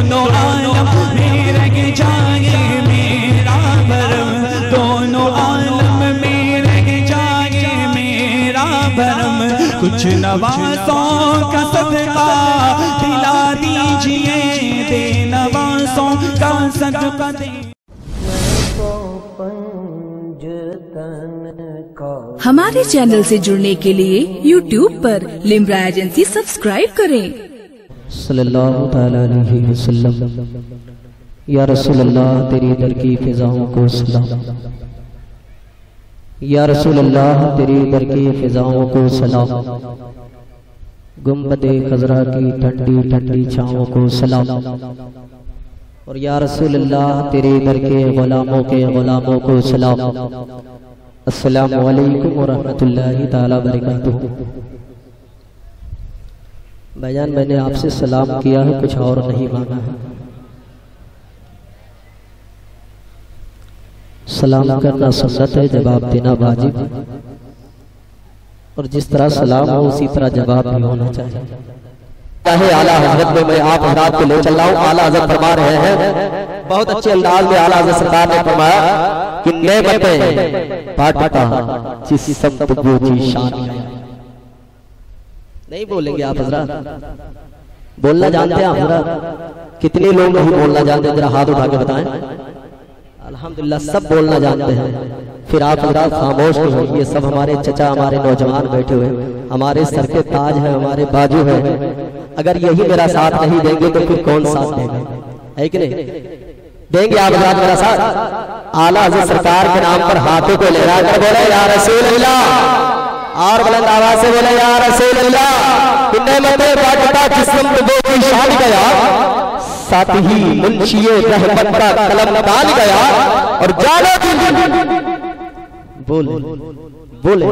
दोनों आलम में रह जाए मेरा भरम, दोनों आलम में रह जाए मेरा भरम। कुछ नवाज़ों का सदका दिला दीजिए, दे नवाज़ों का सदका दे। हमारे चैनल से जुड़ने के लिए YouTube पर लिम्रा एजेंसी सब्सक्राइब करें। सल्लल्लाहु तआला अलैहि वसल्लम। या रसूल अल्लाह तेरी दर की फिजाओं को सलाम, या रसूल अल्लाह तेरी दर की फिजाओं को सलाम। गुंबदे खजरा की ठंडी ठंडी छाओं को सलाम। और या रसूल अल्लाह तेरे दर के गुलामों को सलाम। अस्सलामु अलैकुम व रहमतुल्लाहि ताला बरकातुहू। भाईजान मैंने आपसे सलाम किया है, कुछ और नहीं मांगा है। सलाम करना सुन्नत है, जवाब देना वाजिब। और जिस तरह सलाम हो उसी तरह जवाब भी होना चाहिए। चाहे आला हजरत में मैं आप हजरात को ले चल रहा हूँ। आला हजरत फरमा रहे हैं, बहुत अच्छे अंदाज में आला हजरत सरकार ने फरमाया कि नेमतें बांटता जिस समत वो जी शान। नहीं बोलेंगे आप हजरत? बोलना जानते हैं आप हजरत? कितने लोग नहीं बोलना जानते? जरा हाथ उठा के बताएं। अल्हम्दुलिल्लाह सब बोलना जानते हैं। फिर आप हजरत खामोश हो, ये सब हमारे चचा हमारे नौजवान बैठे हुए, हमारे सर के ताज है, हमारे बाजू है। अगर यही मेरा साथ नहीं देंगे तो फिर कौन साथ देगा? है कि नहीं? देंगे आप हजरत मेरा साथ? आला हज़रत सरकार के नाम पर हाथों को लहरा कर बोले या रसूल अल्लाह, और बुलंद आवाज से बोले या रसूल अल्लाह। किन्ने मते बांटता जिस्म पे वो कोई शान गया, साथ ही मुंशिए रहमत का कलम बांध गया। और जानो बोले बोले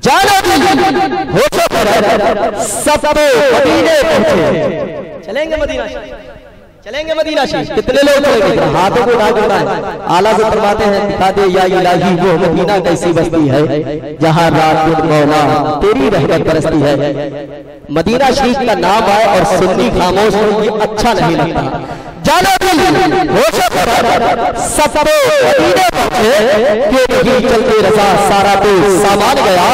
जानो होशो पर सब तो मदीने पहुंचे। चलेंगे मदीना, चलेंगे मदीना शरीफ। कितने लोग चलेंगे? हाथों को उठा के बताएं। आला से फरमाते हैं, दिखा दे या इलाही वो मदीना कैसी बस्ती है जहां रात दिन मौला तेरी रहमत बरसती है। मदीना शरीफ का नाम आए और सुन्नी खामोश हो, ये अच्छा नहीं लगता। जानो होशो पर सब तो मदीने पहुंचे। क्यों नहीं चलते रजा सारा तो सामान गया,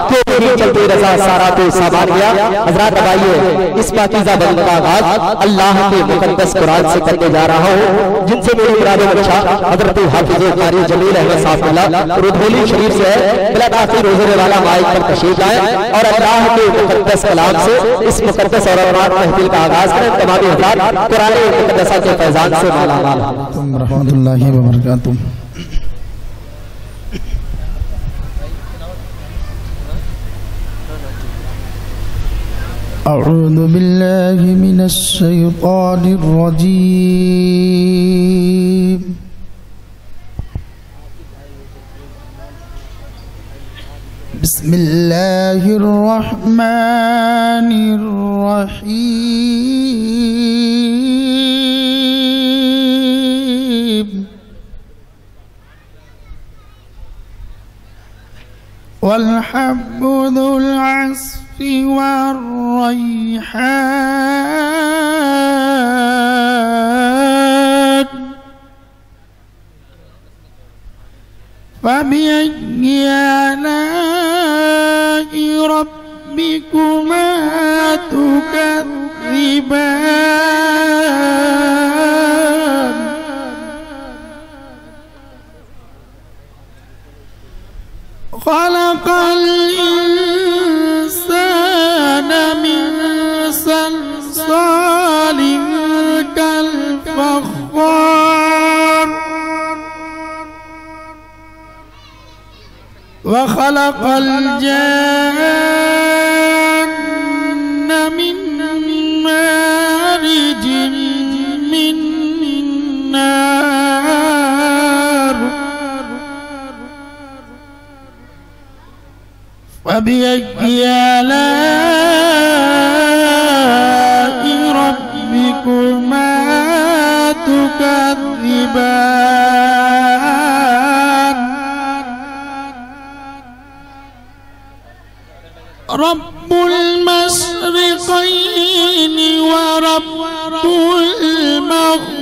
क्यों नहीं चलते रजा सारा तो सामान गया। हजरत आइए इस पाकीज़ा बंद का आगाज अल्लाह के मुकद्दस कुरान से करने जा रहा हूँ, जिनसे मेरी मुराद मंशा हजरत हाफिज़ कारी जमील अहमद साहब रुधौली शरीफ से है। बिला ताखीर रोज़े वाला माइक पर तशरीफ लाए और अल्लाह के मुकद्दस कलाम से इस मुकद्दस और महफिल का आगाज करें। तमाम हज़रात कुरान मुकद्दस के फैजान से मालामाल रहमतुल्लाहि व बरकातुहू। अऊज़ु बिल्लाहि मिनश शैतानिर रजीम। बिस्मिल्लाहिर रहमानिर रहीम। वल हब्बु ज़ुल अस्फ़ि वर्रैहान फ़बिअय्यि आलाइ रब्बिकुमा तुकज़्ज़िबान। खलक़ल इंसान मिन सलसालिन कल फ़ख़्ख़ार व खलक़ल जन्न मिन मारिजिन मिन नार फ़बिअय्यि आलाइ रब्बिकुमा तुकज़्ज़िबान। रब्बुल मशरिक़ैनि व रब्बुल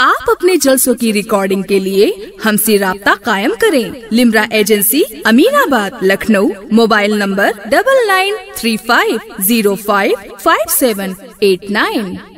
आप अपने जलसों की रिकॉर्डिंग के लिए हमसे राब्ता कायम करें। Limra agency, Aminabad, Lucknow. Mobile number 9935055789।